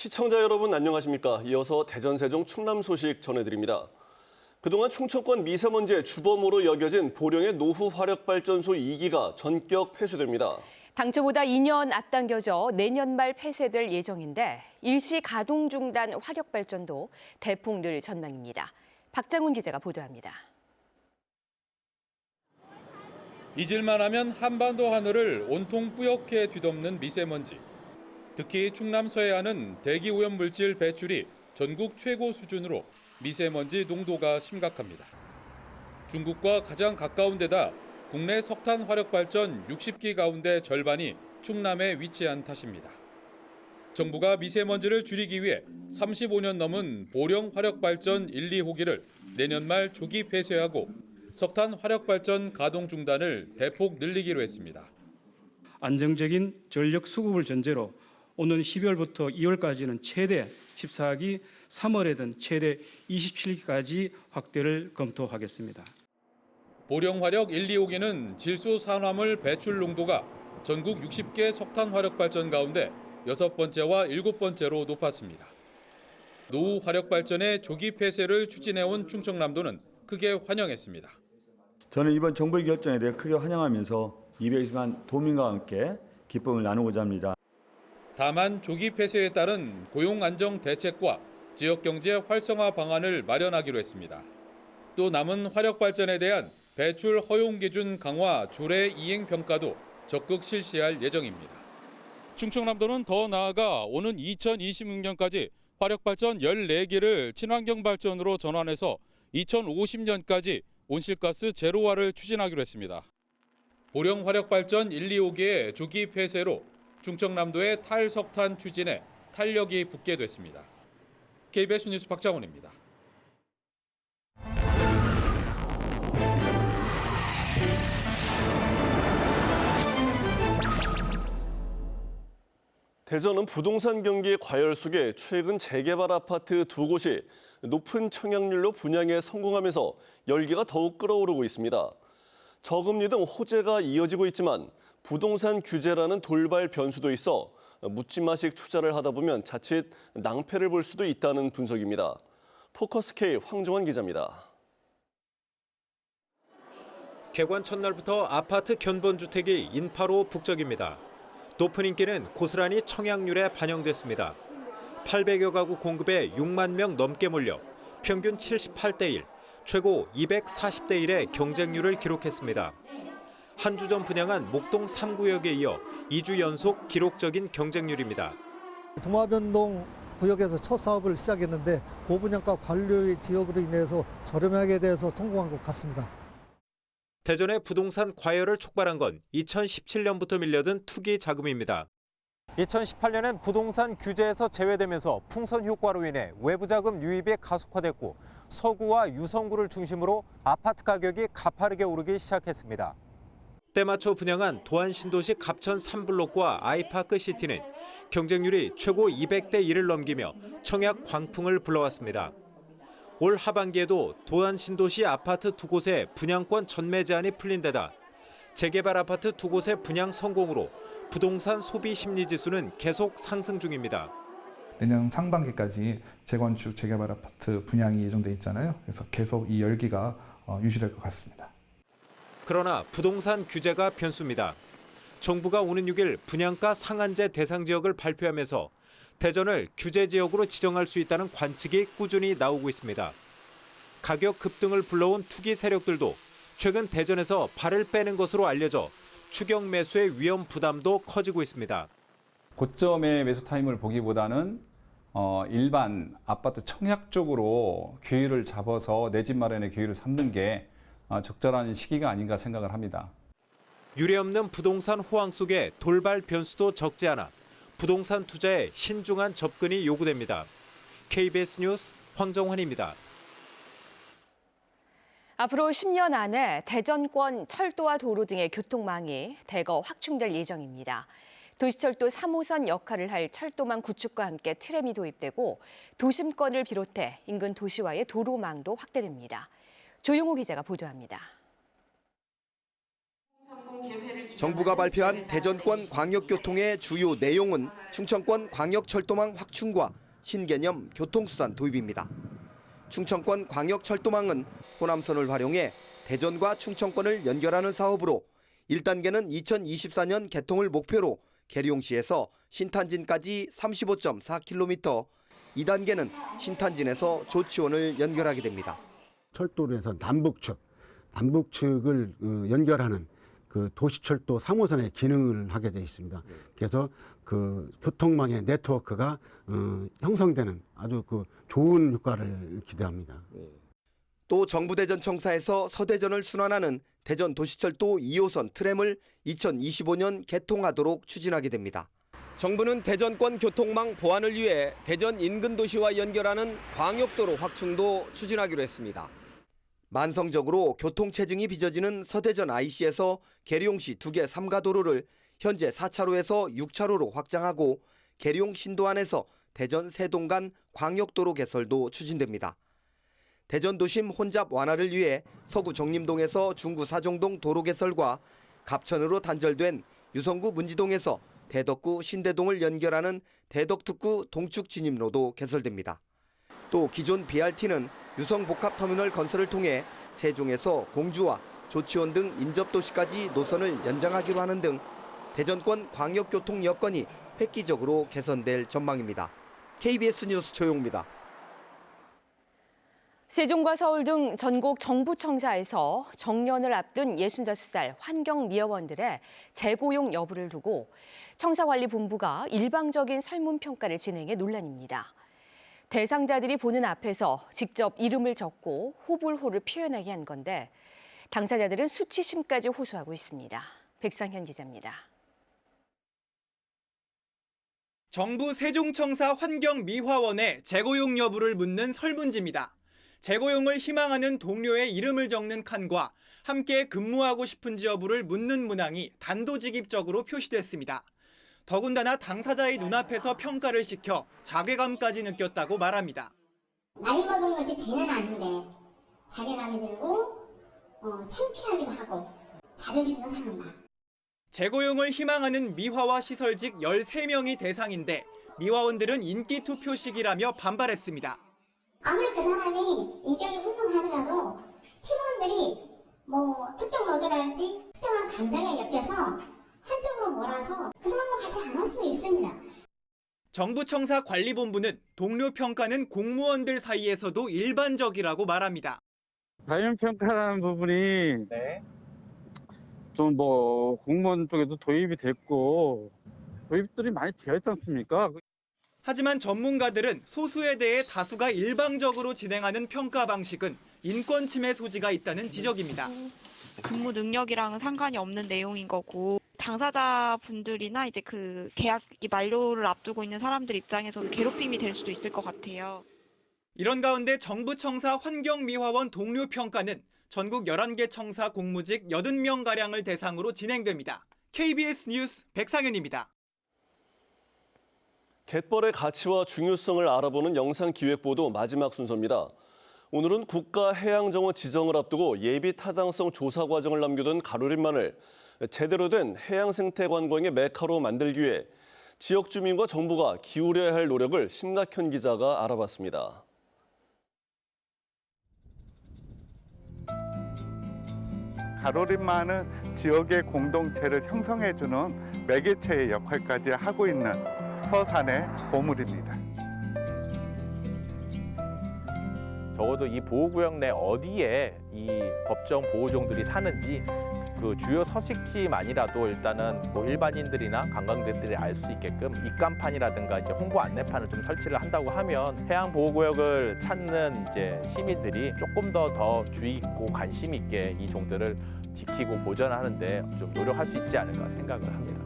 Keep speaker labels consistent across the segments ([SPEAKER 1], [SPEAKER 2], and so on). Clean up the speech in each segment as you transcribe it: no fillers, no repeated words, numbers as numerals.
[SPEAKER 1] 시청자 여러분 안녕하십니까? 이어서 대전, 세종, 충남 소식 전해드립니다. 그동안 충청권 미세먼지의 주범으로 여겨진 보령의 노후 화력발전소 2기가 전격 폐쇄됩니다.
[SPEAKER 2] 당초보다 2년 앞당겨져 내년 말 폐쇄될 예정인데 일시 가동 중단 화력발전도 대폭 늘 전망입니다. 박장훈 기자가 보도합니다.
[SPEAKER 3] 잊을만 하면 한반도 하늘을 온통 뿌옇게 뒤덮는 미세먼지. 특히 충남 서해안은 대기오염물질 배출이 전국 최고 수준으로 미세먼지 농도가 심각합니다. 중국과 가장 가까운 데다 국내 석탄 화력발전 60기 가운데 절반이 충남에 위치한 탓입니다. 정부가 미세먼지를 줄이기 위해 35년 넘은 보령 화력발전 1, 2호기를 내년 말 조기 폐쇄하고 석탄 화력발전 가동 중단을 대폭 늘리기로 했습니다.
[SPEAKER 4] 안정적인 전력 수급을 전제로 오는 12월부터 2월까지는 최대 14기, 3월에는 최대 27기까지 확대를 검토하겠습니다.
[SPEAKER 3] 보령 화력 1, 2호기는 질소 산화물 배출 농도가 전국 60개 석탄 화력 발전 가운데 6번째와 7번째로 높았습니다. 노후 화력 발전의 조기 폐쇄를 추진해온 충청남도는 크게 환영했습니다.
[SPEAKER 5] 저는 이번 정부의 결정에 대해 크게 환영하면서 220만 도민과 함께 기쁨을 나누고자 합니다.
[SPEAKER 3] 다만 조기 폐쇄에 따른 고용 안정 대책과 지역 경제 활성화 방안을 마련하기로 했습니다. 또 남은 화력 발전에 대한 배출 허용 기준 강화 조례 이행 평가도 적극 실시할 예정입니다. 충청남도는 더 나아가 오는 2026년까지 화력 발전 14기를 친환경 발전으로 전환해서 2050년까지 온실가스 제로화를 추진하기로 했습니다. 보령 화력 발전 1, 2호기의 조기 폐쇄로 충청남도의 탈석탄 추진에 탄력이 붙게 됐습니다. KBS 뉴스 박장훈입니다.
[SPEAKER 1] 대전은 부동산 경기의 과열 속에 최근 재개발 아파트 2곳이 높은 청약률로 분양에 성공하면서 열기가 더욱 끓어오르고 있습니다. 저금리 등 호재가 이어지고 있지만 부동산 규제라는 돌발 변수도 있어 묻지마식 투자를 하다 보면 자칫 낭패를 볼 수도 있다는 분석입니다. 포커스K 황종환 기자입니다.
[SPEAKER 6] 개관 첫날부터 아파트 견본주택이 인파로 북적입니다. 높은 인기는 고스란히 청약률에 반영됐습니다. 800여 가구 공급에 6만 명 넘게 몰려 평균 78대 1, 최고 240대 1의 경쟁률을 기록했습니다. 한 주 전 분양한 목동 3구역에 이어 2주 연속 기록적인 경쟁률입니다.
[SPEAKER 7] 도마변동 구역에서 첫 사업을 시작했는데 고분양가 관리 지역으로 인해서 저렴하게 돼서 성공한 것 같습니다.
[SPEAKER 6] 대전의 부동산 과열을 촉발한 건 2017년부터 밀려든 투기 자금입니다. 2018년엔 부동산 규제에서 제외되면서 풍선 효과로 인해 외부 자금 유입이 가속화됐고 서구와 유성구를 중심으로 아파트 가격이 가파르게 오르기 시작했습니다. 때맞춰 분양한 도안신도시 갑천 3블록과 아이파크 시티는 경쟁률이 최고 200대 1을 넘기며 청약 광풍을 불러왔습니다. 올 하반기에도 도안신도시 아파트 2곳의 분양권 전매 제한이 풀린 데다 재개발 아파트 2곳의 분양 성공으로 부동산 소비 심리 지수는 계속 상승 중입니다.
[SPEAKER 8] 내년 상반기까지 재건축, 재개발 아파트 분양이 예정돼 있잖아요. 그래서 계속 이 열기가 유지될 것 같습니다.
[SPEAKER 6] 그러나 부동산 규제가 변수입니다. 정부가 오는 6일 분양가 상한제 대상 지역을 발표하면서 대전을 규제 지역으로 지정할 수 있다는 관측이 꾸준히 나오고 있습니다. 가격 급등을 불러온 투기 세력들도 최근 대전에서 발을 빼는 것으로 알려져 추격 매수의 위험 부담도 커지고 있습니다.
[SPEAKER 9] 고점의 매수 타임을 보기보다는 일반 아파트 청약 쪽으로 기회를 잡아서 내 집 마련의 기회를 삼는 게 적절한 시기가 아닌가 생각을 합니다.
[SPEAKER 6] 유례없는 부동산 호황 속에 돌발 변수도 적지 않아 부동산 투자에 신중한 접근이 요구됩니다. KBS 뉴스 황정환입니다.
[SPEAKER 2] 앞으로 10년 안에 대전권 철도와 도로 등의 교통망이 대거 확충될 예정입니다. 도시철도 3호선 역할을 할 철도망 구축과 함께 트램이 도입되고 도심권을 비롯해 인근 도시와의 도로망도 확대됩니다. 조용호 기자가 보도합니다.
[SPEAKER 10] 정부가 발표한 대전권 광역교통의 주요 내용은 충청권 광역철도망 확충과 신개념 교통수단 도입입니다. 충청권 광역철도망은 호남선을 활용해 대전과 충청권을 연결하는 사업으로 1단계는 2024년 개통을 목표로 계룡시에서 신탄진까지 35.4km, 2단계는 신탄진에서 조치원을 연결하게 됩니다.
[SPEAKER 11] 철도로 해서 남북측을 연결하는 그 도시철도 3호선의 기능을 하게 되어 있습니다. 그래서 그 교통망의 네트워크가 형성되는 아주 그 좋은 효과를 기대합니다.
[SPEAKER 10] 또 정부대전청사에서 서대전을 순환하는 대전 도시철도 2호선 트램을 2025년 개통하도록 추진하게 됩니다. 정부는 대전권 교통망 보완을 위해 대전 인근 도시와 연결하는 광역도로 확충도 추진하기로 했습니다. 만성적으로 교통체증이 빚어지는 서대전 IC에서 계룡시 2개 3가도로를 현재 4차로에서 6차로로 확장하고 계룡 신도안에서 대전 세동 간 광역도로 개설도 추진됩니다. 대전 도심 혼잡 완화를 위해 서구 정림동에서 중구 사정동 도로 개설과 갑천으로 단절된 유성구 문지동에서 대덕구 신대동을 연결하는 대덕특구 동축 진입로도 개설됩니다. 또 기존 BRT는 유성복합터미널 건설을 통해 세종에서 공주와 조치원 등 인접도시까지 노선을 연장하기로 하는 등 대전권 광역교통 여건이 획기적으로 개선될 전망입니다. KBS 뉴스 조용입니다.
[SPEAKER 2] 세종과 서울 등 전국 정부청사에서 정년을 앞둔 65살 환경미화원들의 재고용 여부를 두고 청사관리본부가 일방적인 설문평가를 진행해 논란입니다. 대상자들이 보는 앞에서 직접 이름을 적고 호불호를 표현하게 한 건데 당사자들은 수치심까지 호소하고 있습니다. 백상현 기자입니다.
[SPEAKER 12] 정부 세종청사 환경미화원의 재고용 여부를 묻는 설문지입니다. 재고용을 희망하는 동료의 이름을 적는 칸과 함께 근무하고 싶은지 여부를 묻는 문항이 단도직입적으로 표시됐습니다. 더군다나 당사자의 눈앞에서 평가를 시켜 자괴감까지 느꼈다고 말합니다.
[SPEAKER 13] 나이 먹은 것이 죄는 아닌데 자괴감이 들고 창피하기도 하고 자존심도 상한다.
[SPEAKER 12] 재고용을 희망하는 미화와 시설직 13명이 대상인데 미화원들은 인기 투표식이라며 반발했습니다.
[SPEAKER 13] 아무리 그 사람이 인격이 훌륭하더라도 팀원들이 특정 노조랄지 특정한 감정에 엮여서 한쪽으로 몰아서 그 사람과 같이 안 할 수도 있습니다.
[SPEAKER 12] 정부청사 관리본부는 동료 평가는 공무원들 사이에서도 일반적이라고 말합니다.
[SPEAKER 14] 자연평가라는 부분이 좀 공무원 쪽에도 도입이 됐고 도입들이 많이 되어 있지 않습니까?
[SPEAKER 12] 하지만 전문가들은 소수에 대해 다수가 일방적으로 진행하는 평가 방식은 인권 침해 소지가 있다는 지적입니다.
[SPEAKER 15] 근무 능력이랑은 상관이 없는 내용인 거고 당사자분들이나 이제 그 계약이 만료를 앞두고 있는 사람들 입장에서는 괴롭힘이 될 수도 있을 것 같아요.
[SPEAKER 12] 이런 가운데 정부청사 환경미화원 동료 평가는 전국 11개 청사 공무직 80명가량을 대상으로 진행됩니다. KBS 뉴스 백상현입니다.
[SPEAKER 1] 갯벌의 가치와 중요성을 알아보는 영상기획보도 마지막 순서입니다. 오늘은 국가해양정원 지정을 앞두고 예비 타당성 조사 과정을 남겨둔 가로림만을 제대로 된 해양생태 관광의 메카로 만들기 위해 지역 주민과 정부가 기울여야 할 노력을 심각현 기자가 알아봤습니다.
[SPEAKER 16] 가로림만은 지역의 공동체를 형성해주는 매개체의 역할까지 하고 있는 서산의 보물입니다.
[SPEAKER 17] 적어도 이 보호구역 내 어디에 이 법정 보호종들이 사는지 그 주요 서식지만이라도 일단은 일반인들이나 관광객들이 알 수 있게끔 입간판이라든가 이제 홍보 안내판을 좀 설치를 한다고 하면 해양 보호구역을 찾는 이제 시민들이 조금 더 주의 있고 관심 있게 이 종들을 지키고 보존하는데 좀 노력할 수 있지 않을까 생각을 합니다.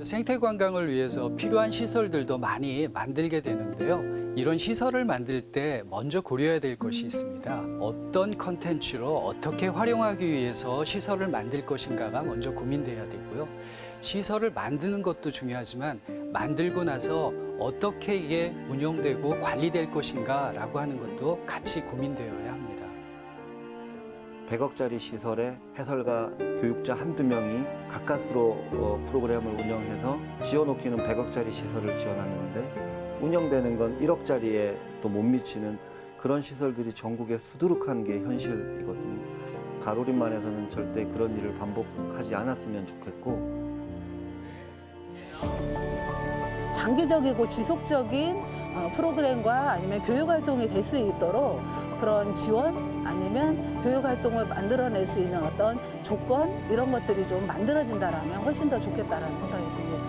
[SPEAKER 18] 생태 관광을 위해서 필요한 시설들도 많이 만들게 되는데요. 이런 시설을 만들 때 먼저 고려해야 될 것이 있습니다. 어떤 컨텐츠로 어떻게 활용하기 위해서 시설을 만들 것인가가 먼저 고민돼야 되고요. 시설을 만드는 것도 중요하지만 만들고 나서 어떻게 이게 운영되고 관리될 것인가라고 하는 것도 같이 고민되어야 합니다.
[SPEAKER 19] 100억짜리 시설에 해설가, 교육자 한두 명이 가까스로 프로그램을 운영해서 지어놓기는 100억짜리 시설을 지어놨는데 운영되는 건 1억짜리에 또 못 미치는 그런 시설들이 전국에 수두룩한 게 현실이거든요. 가로림만에서는 절대 그런 일을 반복하지 않았으면 좋겠고
[SPEAKER 20] 장기적이고 지속적인 프로그램과 아니면 교육 활동이 될 수 있도록 그런 지원 아니면 교육 활동을 만들어낼 수 있는 어떤 조건 이런 것들이 좀 만들어진다라면 훨씬 더 좋겠다라는 생각이 듭니다.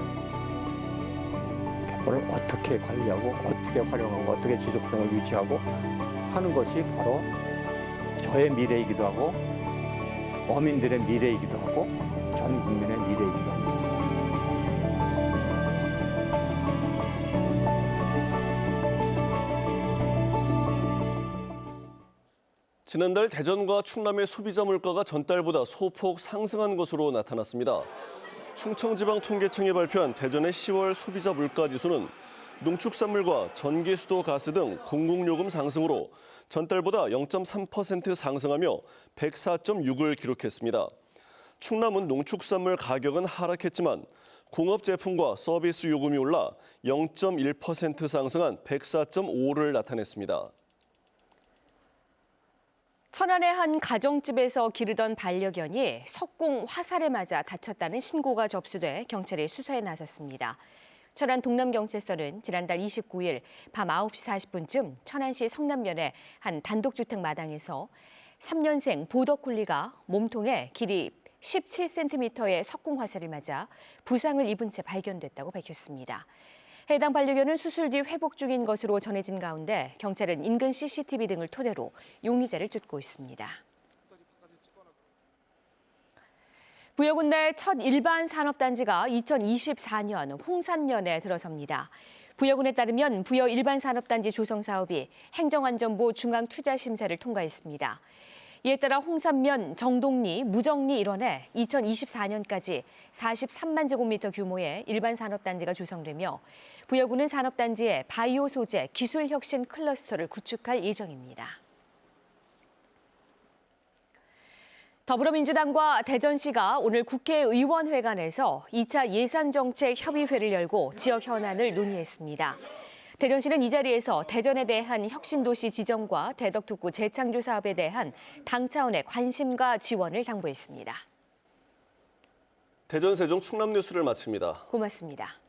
[SPEAKER 21] 갯벌을 어떻게 관리하고 어떻게 활용하고 어떻게 지속성을 유지하고 하는 것이 바로 저의 미래이기도 하고 어민들의 미래이기도 하고 전 국민의 미래이기도 합니다.
[SPEAKER 1] 지난달 대전과 충남의 소비자 물가가 전달보다 소폭 상승한 것으로 나타났습니다. 충청지방통계청이 발표한 대전의 10월 소비자 물가 지수는 농축산물과 전기, 수도, 가스 등 공공요금 상승으로 전달보다 0.3% 상승하며 104.6을 기록했습니다. 충남은 농축산물 가격은 하락했지만 공업 제품과 서비스 요금이 올라 0.1% 상승한 104.5를 나타냈습니다.
[SPEAKER 2] 천안의 한 가정집에서 기르던 반려견이 석궁 화살에 맞아 다쳤다는 신고가 접수돼 경찰이 수사에 나섰습니다. 천안 동남경찰서는 지난달 29일 밤 9시 40분쯤 천안시 성남면의 한 단독주택 마당에서 3년생 보더콜리가 몸통에 길이 17cm의 석궁 화살을 맞아 부상을 입은 채 발견됐다고 밝혔습니다. 해당 반려견은 수술 뒤 회복 중인 것으로 전해진 가운데 경찰은 인근 CCTV 등을 토대로 용의자를 쫓고 있습니다. 부여군 내 첫 일반 산업단지가 2024년 홍산면에 들어섭니다. 부여군에 따르면 부여 일반 산업단지 조성 사업이 행정안전부 중앙투자심사를 통과했습니다. 이에 따라 홍산면 정동리, 무정리 일원에 2024년까지 43만 제곱미터 규모의 일반 산업단지가 조성되며 부여군은 산업단지에 바이오 소재 기술혁신 클러스터를 구축할 예정입니다. 더불어민주당과 대전시가 오늘 국회의원회관에서 2차 예산정책협의회를 열고 지역 현안을 논의했습니다. 대전시는 이 자리에서 대전에 대한 혁신도시 지정과 대덕특구 재창조 사업에 대한 당 차원의 관심과 지원을 당부했습니다.
[SPEAKER 1] 대전, 세종, 충남 뉴스를 마칩니다.
[SPEAKER 2] 고맙습니다.